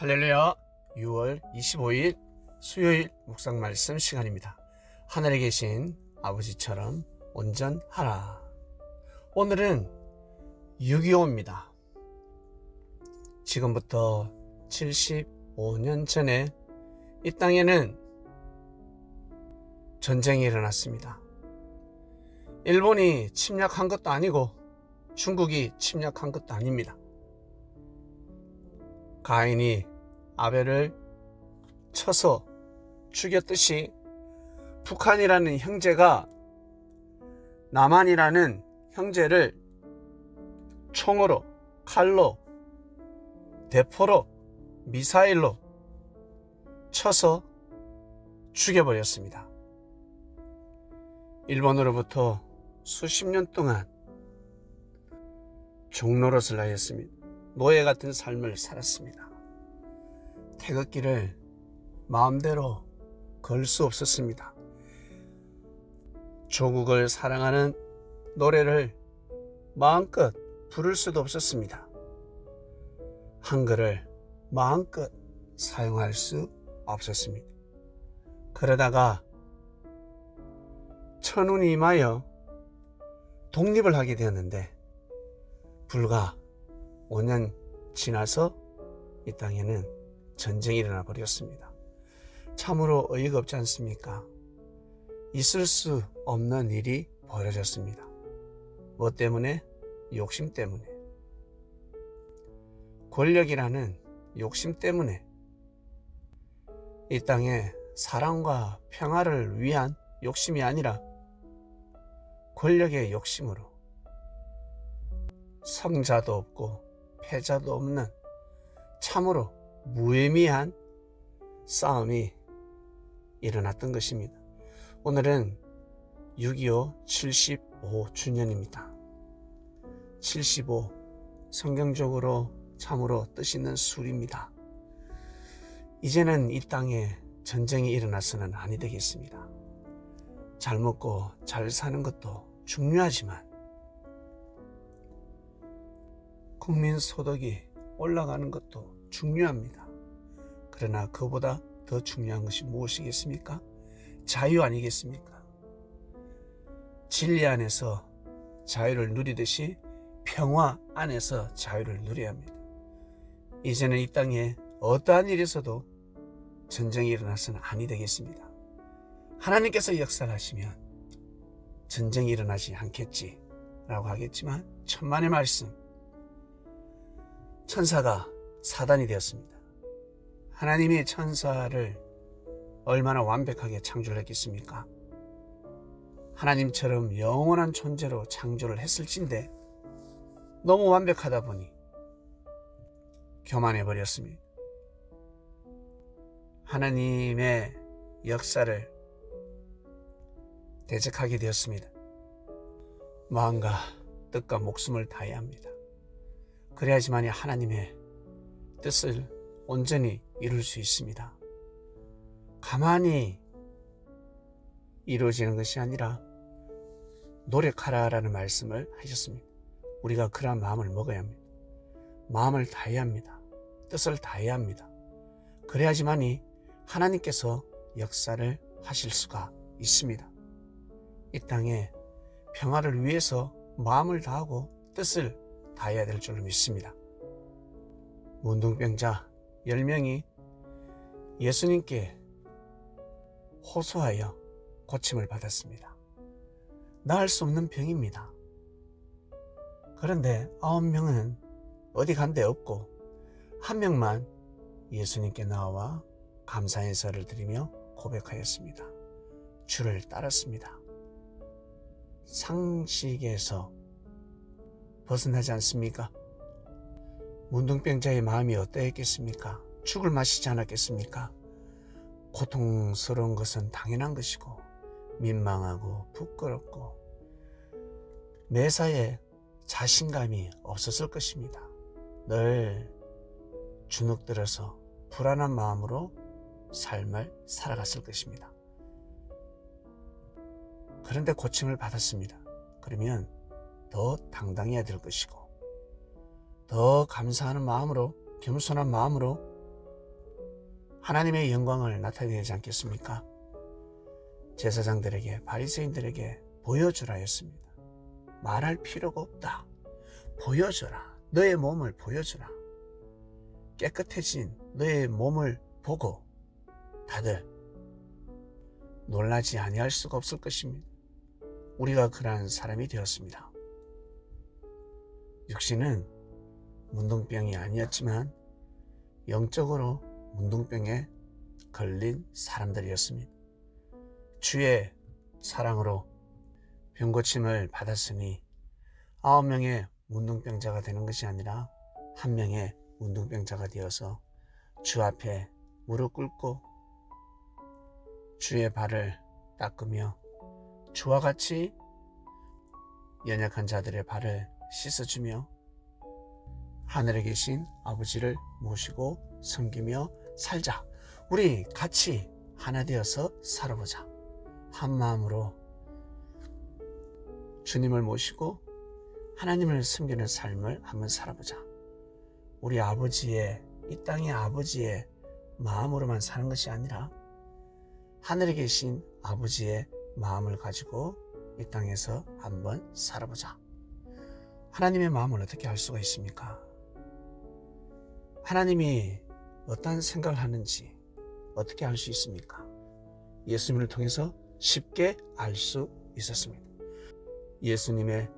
할렐루야. 6월 25일 수요일 묵상 말씀 시간입니다. 하늘에 계신 아버지처럼 온전하라. 오늘은 6.25입니다. 지금부터 75년 전에 이 땅에는 전쟁이 일어났습니다. 일본이 침략한 것도 아니고 중국이 침략한 것도 아닙니다. 가인이 아벨을 쳐서 죽였듯이 북한이라는 형제가 남한이라는 형제를 총으로, 칼로, 대포로, 미사일로 쳐서 죽여버렸습니다. 일본으로부터 수십 년 동안 종노릇을 하였습니다. 노예 같은 삶을 살았습니다. 태극기를 마음대로 걸 수 없었습니다. 조국을 사랑하는 노래를 마음껏 부를 수도 없었습니다. 한글을 마음껏 사용할 수 없었습니다. 그러다가 천운이 임하여 독립을 하게 되었는데 불과 5년 지나서 이 땅에는 전쟁이 일어나 버렸습니다. 참으로 어이가 없지 않습니까? 있을 수 없는 일이 벌어졌습니다. 뭐 때문에? 욕심 때문에. 권력이라는 욕심 때문에 이 땅에 사랑과 평화를 위한 욕심이 아니라 권력의 욕심으로 성자도 없고 패자도 없는 참으로 무의미한 싸움이 일어났던 것입니다. 오늘은 6.25 75주년입니다. 75 성경적으로 참으로 뜻 있는 수입니다. 이제는 이 땅에 전쟁이 일어나서는 아니 되겠습니다. 잘 먹고 잘 사는 것도 중요하지만 국민 소득이 올라가는 것도 중요합니다. 그러나 그보다 더 중요한 것이 무엇이겠습니까? 자유 아니겠습니까? 진리 안에서 자유를 누리듯이 평화 안에서 자유를 누려야 합니다. 이제는 이 땅에 어떠한 일이 있어도 전쟁이 일어나서는 아니 되겠습니다. 하나님께서 역사하시면 전쟁이 일어나지 않겠지 라고 하겠지만 천만의 말씀, 천사가 사단이 되었습니다. 하나님이 천사를 얼마나 완벽하게 창조를 했겠습니까? 하나님처럼 영원한 존재로 창조를 했을진데 너무 완벽하다 보니 교만해 버렸습니다. 하나님의 역사를 대적하게 되었습니다. 마음과 뜻과 목숨을 다해야 합니다. 그래야지만이 하나님의 뜻을 온전히 이룰 수 있습니다. 가만히 이루어지는 것이 아니라 노력하라라는 말씀을 하셨습니다. 우리가 그러한 마음을 먹어야 합니다. 마음을 다해야 합니다. 뜻을 다해야 합니다. 그래야지만이 하나님께서 역사를 하실 수가 있습니다. 이 땅에 평화를 위해서 마음을 다하고 뜻을 다해야 될 줄로 믿습니다. 문둥병자 10명이 예수님께 호소하여 고침을 받았습니다. 나을 수 없는 병입니다. 그런데 9명은 어디 간 데 없고 1명만 예수님께 나와 감사 인사를 드리며 고백하였습니다. 주를 따랐습니다. 상식에서 벗어나지 않습니까? 문둥병자의 마음이 어떠했겠습니까? 죽을 마시지 않았겠습니까? 고통스러운 것은 당연한 것이고 민망하고 부끄럽고 매사에 자신감이 없었을 것입니다. 늘 주눅들어서 불안한 마음으로 삶을 살아갔을 것입니다. 그런데 고침을 받았습니다. 그러면 더 당당해야 될 것이고 더 감사하는 마음으로 겸손한 마음으로 하나님의 영광을 나타내야 되지 않겠습니까? 제사장들에게, 바리새인들에게 보여주라 했습니다. 말할 필요가 없다. 보여줘라. 너의 몸을 보여주라. 깨끗해진 너의 몸을 보고 다들 놀라지 아니할 수가 없을 것입니다. 우리가 그러한 사람이 되었습니다. 육신은 문둥병이 아니었지만 영적으로 문둥병에 걸린 사람들이었습니다. 주의 사랑으로 병고침을 받았으니 9명의 문둥병자가 되는 것이 아니라 1명의 문둥병자가 되어서 주 앞에 무릎 꿇고 주의 발을 닦으며 주와 같이 연약한 자들의 발을 씻어주며 하늘에 계신 아버지를 모시고 섬기며 살자. 우리 같이 하나 되어서 살아보자. 한 마음으로 주님을 모시고 하나님을 섬기는 삶을 한번 살아보자. 우리 아버지의, 이 땅의 아버지의 마음으로만 사는 것이 아니라 하늘에 계신 아버지의 마음을 가지고 이 땅에서 한번 살아보자. 하나님의 마음을 어떻게 알 수가 있습니까? 하나님이 어떤 생각을 하는지 어떻게 알 수 있습니까? 예수님을 통해서 쉽게 알 수 있었습니다. 예수님의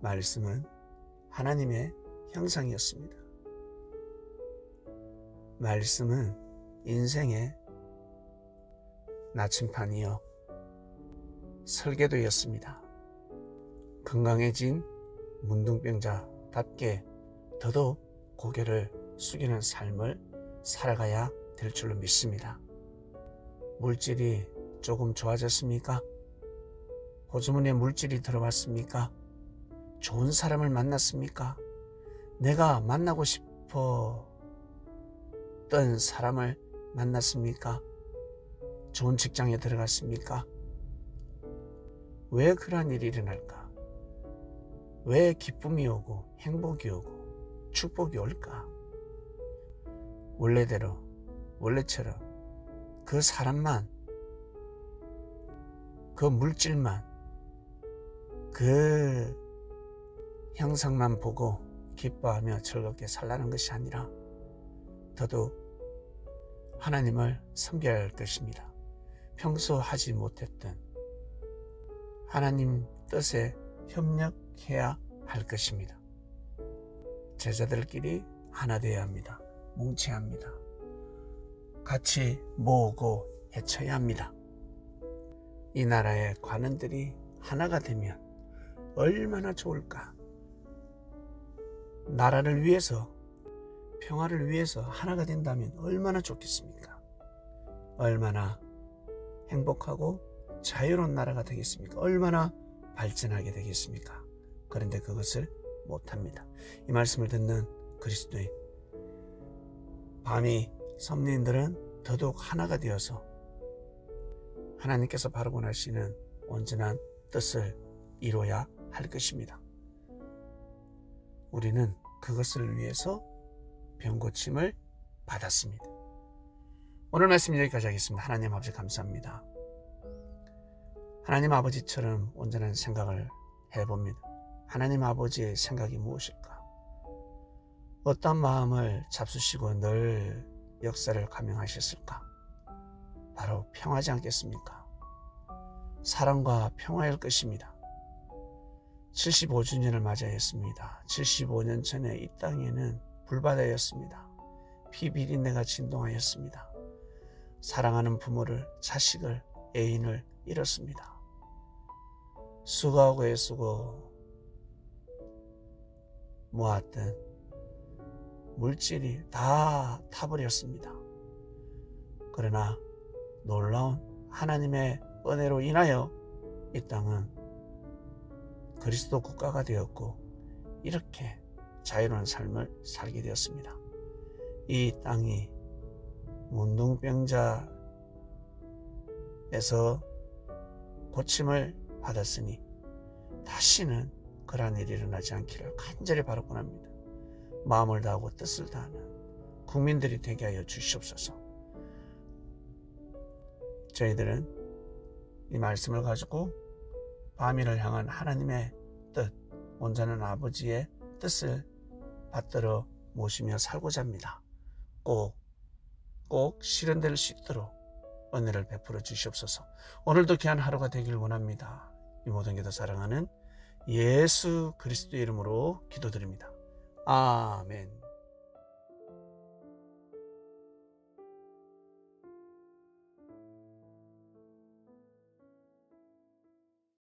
말씀은 하나님의 형상이었습니다. 말씀은 인생의 나침판이요 설계도였습니다. 건강해진 문둥병자답게 더더욱 고개를 숙이는 삶을 살아가야 될 줄로 믿습니다. 물질이 조금 좋아졌습니까? 호주머니에 물질이 들어왔습니까? 좋은 사람을 만났습니까? 내가 만나고 싶었던 사람을 만났습니까? 좋은 직장에 들어갔습니까? 왜 그러한 일이 일어날까? 왜 기쁨이 오고 행복이 오고 축복이 올까? 원래대로, 원래처럼 그 사람만, 그 물질만, 그 형상만 보고 기뻐하며 즐겁게 살라는 것이 아니라 더더욱 하나님을 섬겨야 할 것입니다. 평소 하지 못했던 하나님 뜻에 협력해야 할 것입니다. 제자들끼리 하나 되어야 합니다. 뭉쳐야 합니다. 같이 모으고 헤쳐야 합니다. 이 나라의 관원들이 하나가 되면 얼마나 좋을까? 나라를 위해서, 평화를 위해서 하나가 된다면 얼마나 좋겠습니까? 얼마나 행복하고 자유로운 나라가 되겠습니까? 얼마나 발전하게 되겠습니까? 그런데 그것을 못합니다. 이 말씀을 듣는 그리스도인 밤이 섭리인들은 더더욱 하나가 되어서 하나님께서 바라고 원하시는 온전한 뜻을 이루어야 할 것입니다. 우리는 그것을 위해서 병고침을 받았습니다. 오늘 말씀 여기까지 하겠습니다. 하나님 아버지 감사합니다. 하나님 아버지처럼 온전한 생각을 해봅니다. 하나님 아버지의 생각이 무엇일까? 어떤 마음을 잡수시고 늘 역사를 감행하셨을까? 바로 평화지 않겠습니까? 사랑과 평화일 것입니다. 75주년을 맞이했습니다. 75년 전에 이 땅에는 불바다였습니다. 피비린내가 진동하였습니다. 사랑하는 부모를, 자식을, 애인을 잃었습니다. 수고하고 애쓰고 모았던 물질이 다 타버렸습니다. 그러나 놀라운 하나님의 은혜로 인하여 이 땅은 그리스도 국가가 되었고 이렇게 자유로운 삶을 살게 되었습니다. 이 땅이 문둥병자에서 고침을 받았으니 다시는 그러한 일이 일어나지 않기를 간절히 바라곤 합니다. 마음을 다하고 뜻을 다하는 국민들이 되게 하여 주시옵소서. 저희들은 이 말씀을 가지고 바미를 향한 하나님의 뜻, 온전한 아버지의 뜻을 받들어 모시며 살고자 합니다. 꼭 실현될 수 있도록 은혜를 베풀어 주시옵소서. 오늘도 귀한 하루가 되길 원합니다. 이 모든 게 더 사랑하는 예수 그리스도의 이름으로 기도드립니다. 아멘.